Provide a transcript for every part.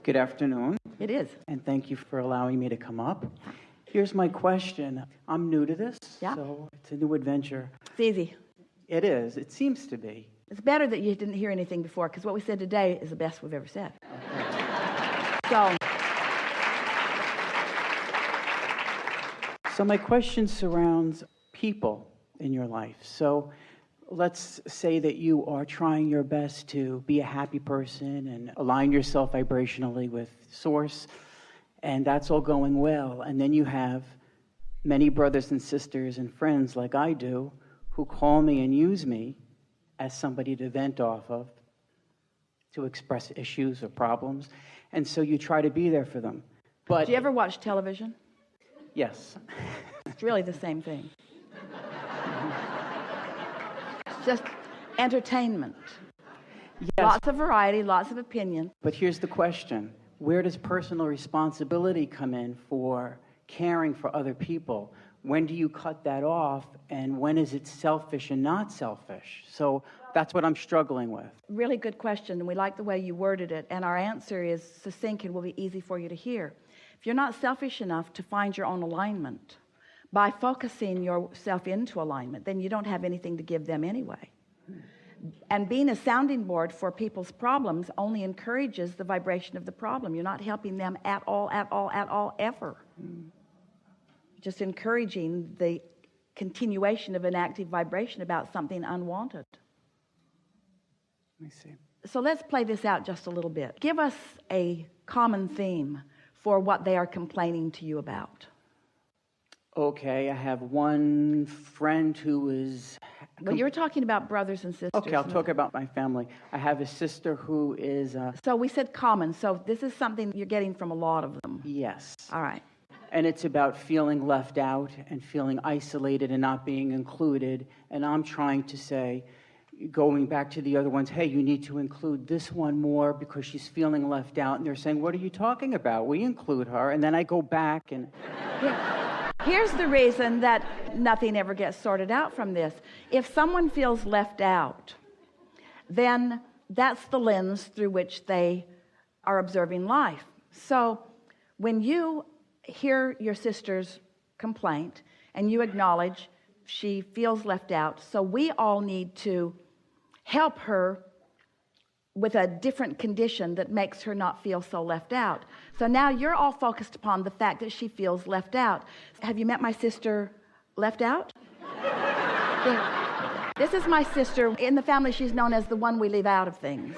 Good afternoon. It is. And thank you for allowing me to come up. Here's my question. I'm new to this, so it's a new adventure. It's easy. It is. It seems to be. It's better that you didn't hear anything before, because what we said today is the best we've ever said. Okay. So my question surrounds people in your life. So let's say that you are trying your best to be a happy person and align yourself vibrationally with Source, and that's all going well. And then you have many brothers and sisters and friends like I do who call me and use me as somebody to vent off of, to express issues or problems. And so you try to be there for them. But do you ever watch television? Yes. It's really the same thing. It's just entertainment. Yes. Lots of variety, lots of opinion. But here's the question. Where does personal responsibility come in for caring for other people? When do you cut that off, and when is it selfish and not selfish? So that's what I'm struggling with. Really good question, and we like the way you worded it, and our answer is succinct and will be easy for you to hear. If you're not selfish enough to find your own alignment by focusing yourself into alignment, then you don't have anything to give them anyway. And being a sounding board for people's problems only encourages the vibration of the problem. You're not helping them at all, ever. Just encouraging the continuation of an active vibration about something unwanted. Let me see. So let's play this out just a little bit. Give us a common theme for what they are complaining to you about. Okay, I have one friend who is... Well, you were talking about brothers and sisters. Okay, I'll talk about my family. I have a sister who is... So we said common, so this is something you're getting from a lot of them. Yes. All right. And it's about feeling left out and feeling isolated and not being included. And I'm trying to say, going back to the other ones, hey, you need to include this one more because she's feeling left out. And they're saying, what are you talking about? We include her. And then I go back and... Here's the reason that nothing ever gets sorted out from this. If someone feels left out, then that's the lens through which they are observing life. So when you hear your sister's complaint and you acknowledge she feels left out, so we all need to help her with a different condition that makes her not feel so left out. So now you're all focused upon the fact that she feels left out. Have you met my sister left out? This is my sister. In the family, she's known as the one we leave out of things.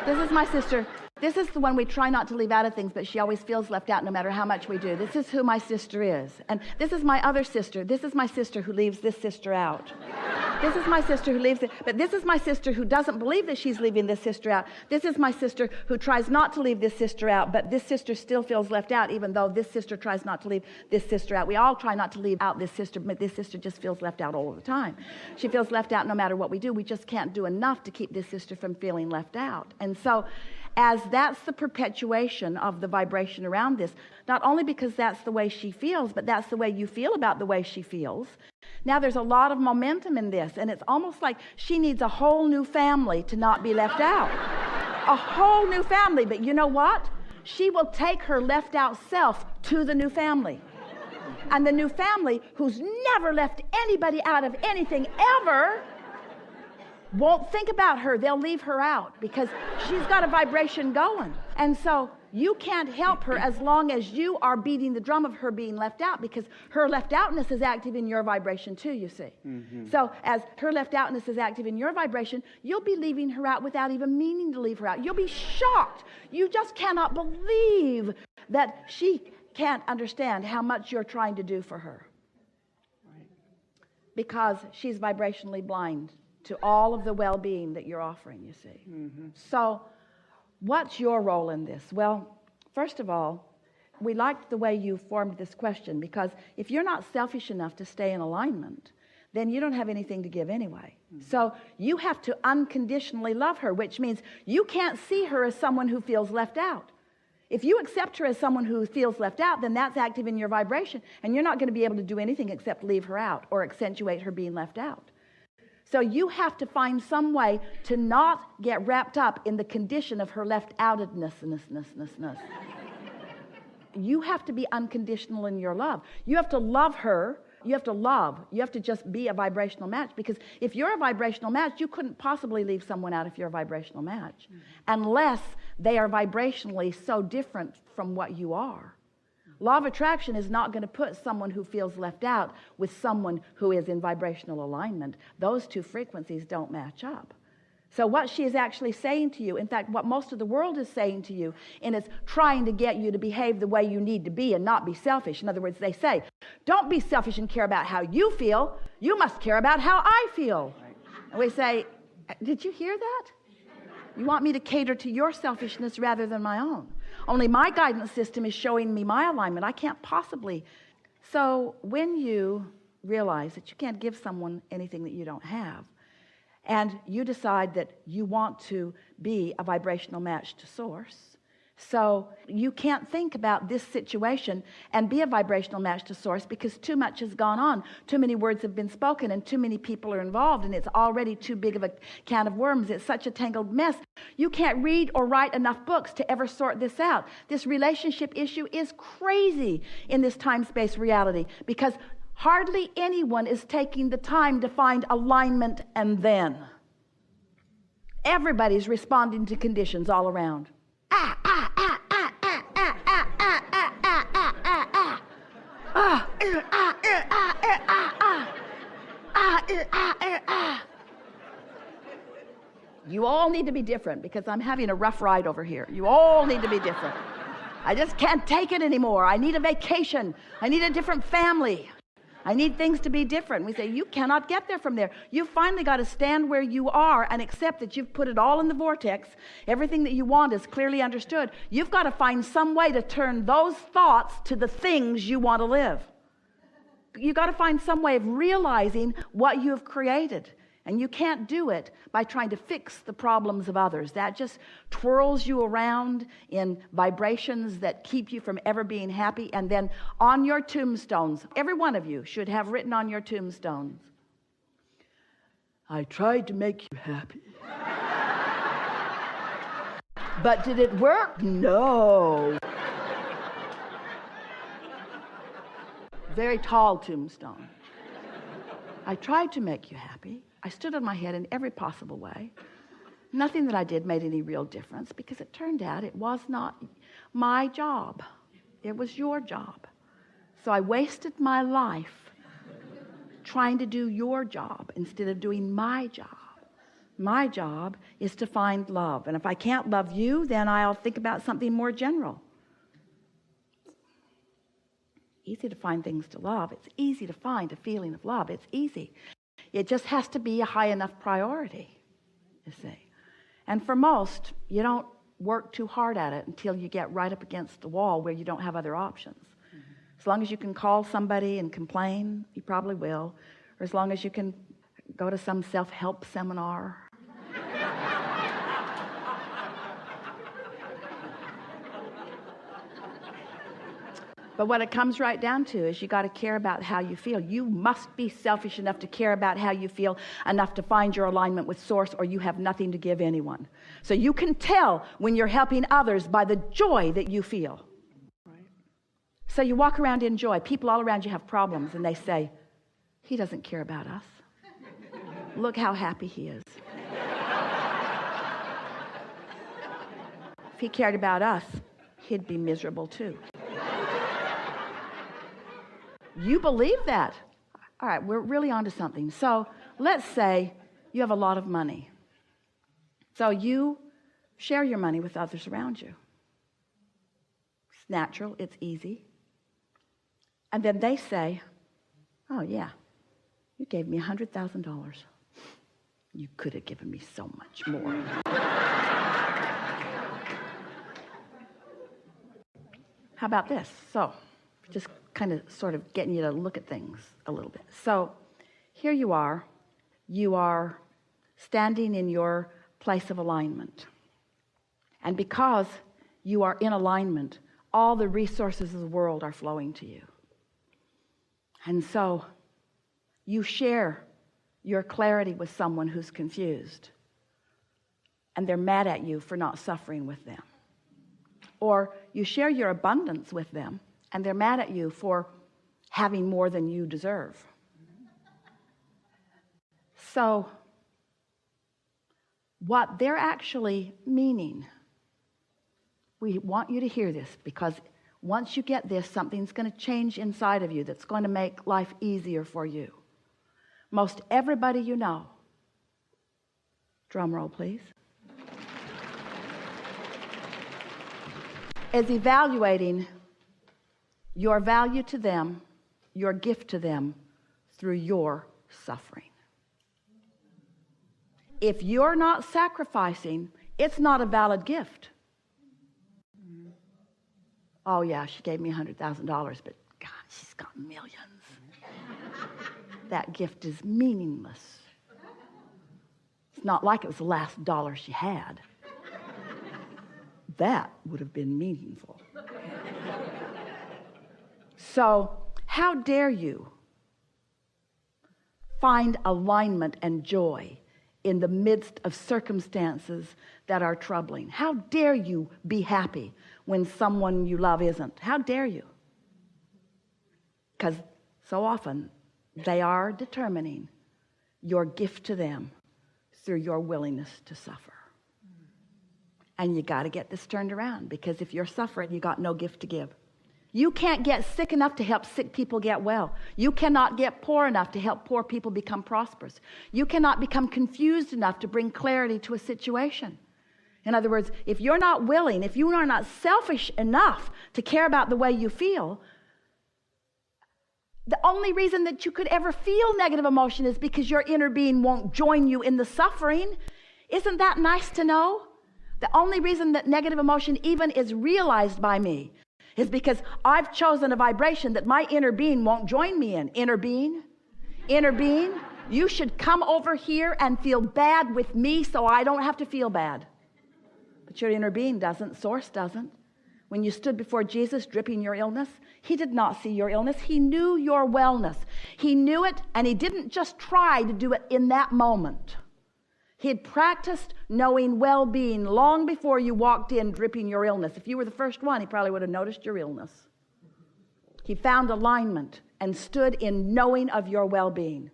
This is my sister. This is the one we try not to leave out of things, but she always feels left out no matter how much we do. This is who my sister is. And this is my other sister. This is my sister who leaves this sister out. This is my sister who leaves it. But this is my sister who doesn't believe that she's leaving this sister out. This is my sister who tries not to leave this sister out, but this sister still feels left out, even though this sister tries not to leave this sister out. We all try not to leave out this sister, but this sister just feels left out all the time. She feels left out no matter what we do. We just can't do enough to keep this sister from feeling left out. And so, as that's the perpetuation of the vibration around this, not only because that's the way she feels, but that's the way you feel about the way she feels. Now there's a lot of momentum in this, and it's almost like she needs a whole new family to not be left out. A whole new family, but you know what? She will take her left out self to the new family. And the new family, who's never left anybody out of anything ever, won't think about her. They'll leave her out because she's got a vibration going. And so you can't help her as long as you are beating the drum of her being left out, because her left outness is active in your vibration too, you see. So as her left outness is active in your vibration, you'll be leaving her out without even meaning to leave her out. You'll be shocked. You just cannot believe that she can't understand how much you're trying to do for her. Because she's vibrationally blind to all of the well-being that you're offering, you see. So what's your role in this? Well, first of all, we liked the way you formed this question, because if you're not selfish enough to stay in alignment, then you don't have anything to give anyway. So you have to unconditionally love her, which means you can't see her as someone who feels left out. If you accept her as someone who feels left out, then that's active in your vibration, and you're not going to be able to do anything except leave her out or accentuate her being left out. So you have to find some way to not get wrapped up in the condition of her left-outedness. You have to be unconditional in your love. You have to love her. You have to love. You have to just be a vibrational match, because if you're a vibrational match, you couldn't possibly leave someone out if you're a vibrational match, unless they are vibrationally so different from what you are. Law of attraction is not going to put someone who feels left out with someone who is in vibrational alignment. Those two frequencies don't match up. So what she is actually saying to you, in fact, what most of the world is saying to you, and it's trying to get you to behave the way you need to be and not be selfish. In other words, they say, don't be selfish and care about how you feel. You must care about how I feel. And we say, did you hear that? You want me to cater to your selfishness rather than my own. Only my guidance system is showing me my alignment. I can't possibly. So when you realize that you can't give someone anything that you don't have, and you decide that you want to be a vibrational match to source, so you can't think about this situation and be a vibrational match to source, because too much has gone on. Too many words have been spoken and too many people are involved, and it's already too big of a can of worms. It's such a tangled mess. You can't read or write enough books to ever sort this out. This relationship issue is crazy in this time-space reality, because hardly anyone is taking the time to find alignment, and then everybody's responding to conditions all around. You all need to be different, because I'm having a rough ride over here. You all need to be different. I just can't take it anymore. I need a vacation. I need a different family. I need things to be different. We say, you cannot get there from there. You've finally got to stand where you are and accept that you've put it all in the vortex. Everything that you want is clearly understood. You've got to find some way to turn those thoughts to the things you want to live. You've got to find some way of realizing what you have created. And you can't do it by trying to fix the problems of others. That just twirls you around in vibrations that keep you from ever being happy. And then on your tombstones, every one of you should have written on your tombstones, I tried to make you happy. But did it work? No. Very tall tombstone. I tried to make you happy. I stood on my head in every possible way. Nothing that I did made any real difference, because it turned out it was not my job. It was your job. So I wasted my life trying to do your job instead of doing my job. My job is to find love. And if I can't love you, then I'll think about something more general. Easy to find things to love. It's easy to find a feeling of love. It's easy. It just has to be a high enough priority, you see. And for most, you don't work too hard at it until you get right up against the wall where you don't have other options. As long as you can call somebody and complain, you probably will. Or as long as you can go to some self-help seminar. But what it comes right down to is you got to care about how you feel. You must be selfish enough to care about how you feel, enough to find your alignment with Source, or you have nothing to give anyone. So you can tell when you're helping others by the joy that you feel. Right. So you walk around in joy. People all around you have problems, and they say, he doesn't care about us. Look how happy he is. If he cared about us, he'd be miserable too. You believe that? All right, we're really onto something. So let's say you have a lot of money. So you share your money with others around you. It's natural, it's easy. And then they say, oh yeah, you gave me $100,000. You could have given me so much more. How about this? So just kind of sort of getting you to look at things a little bit. So here you are standing in your place of alignment. And because you are in alignment, all the resources of the world are flowing to you. And so you share your clarity with someone who's confused, and they're mad at you for not suffering with them. Or you share your abundance with them, and they're mad at you for having more than you deserve. So what they're actually meaning, we want you to hear this, because once you get this, something's going to change inside of you that's going to make life easier for you. Most everybody you know, drum roll please, is evaluating your value to them, your gift to them, through your suffering. If you're not sacrificing, it's not a valid gift. Oh yeah, she gave me $100,000, but God, she's got millions. That gift is meaningless. It's not like it was the last dollar she had. That would have been meaningful. So, how dare you find alignment and joy in the midst of circumstances that are troubling? How dare you be happy when someone you love isn't? How dare you? Because so often they are determining your gift to them through your willingness to suffer. And you got to get this turned around, because if you're suffering, you got no gift to give. You can't get sick enough to help sick people get well. You cannot get poor enough to help poor people become prosperous. You cannot become confused enough to bring clarity to a situation. In other words, if you're not willing, if you are not selfish enough to care about the way you feel, the only reason that you could ever feel negative emotion is because your inner being won't join you in the suffering. Isn't that nice to know? The only reason that negative emotion even is realized by me is because I've chosen a vibration that my inner being won't join me in. Inner being, you should come over here and feel bad with me so I don't have to feel bad. But your inner being doesn't, source doesn't. When you stood before Jesus dripping your illness, he did not see your illness. He knew your wellness. He knew it, and he didn't just try to do it in that moment. He had practiced knowing well-being long before you walked in dripping your illness. If you were the first one, he probably would have noticed your illness. He found alignment and stood in knowing of your well-being.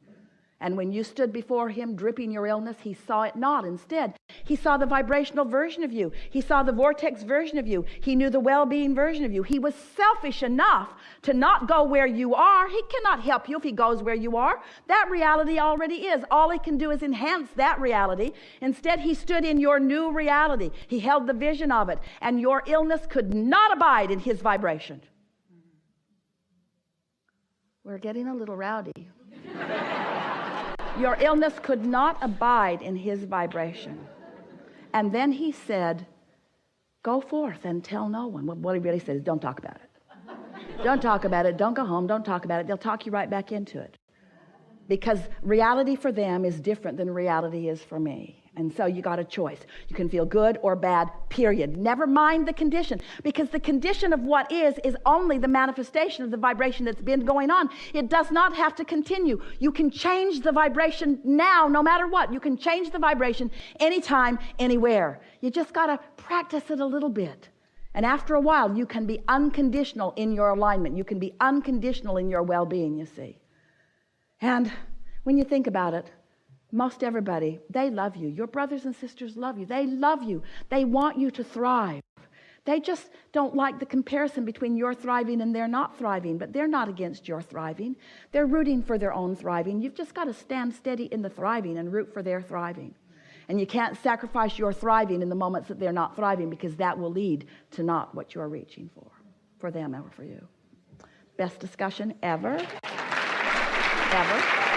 And when you stood before him dripping your illness, he saw it not. Instead, he saw the vibrational version of you. He saw the vortex version of you. He knew the well-being version of you. He was selfish enough to not go where you are. He cannot help you if he goes where you are. That reality already is. All he can do is enhance that reality. Instead, he stood in your new reality. He held the vision of it. And your illness could not abide in his vibration. We're getting a little rowdy. Your illness could not abide in his vibration. And then he said, go forth and tell no one. What he really said is, don't talk about it. Don't talk about it. Don't go home. Don't talk about it. They'll talk you right back into it. Because reality for them is different than reality is for me. And so you got a choice. You can feel good or bad, period. Never mind the condition, because the condition of what is only the manifestation of the vibration that's been going on. It does not have to continue. You can change the vibration now, no matter what. You can change the vibration anytime, anywhere. You just got to practice it a little bit. And after a while, you can be unconditional in your alignment. You can be unconditional in your well-being, you see. And when you think about it, most everybody, they love you. Your brothers and sisters love you. They love you. They want you to thrive. They just don't like the comparison between your thriving and their not thriving, but they're not against your thriving. They're rooting for their own thriving. You've just got to stand steady in the thriving and root for their thriving. And you can't sacrifice your thriving in the moments that they're not thriving, because that will lead to not what you're reaching for them or for you. Best discussion ever. Ever.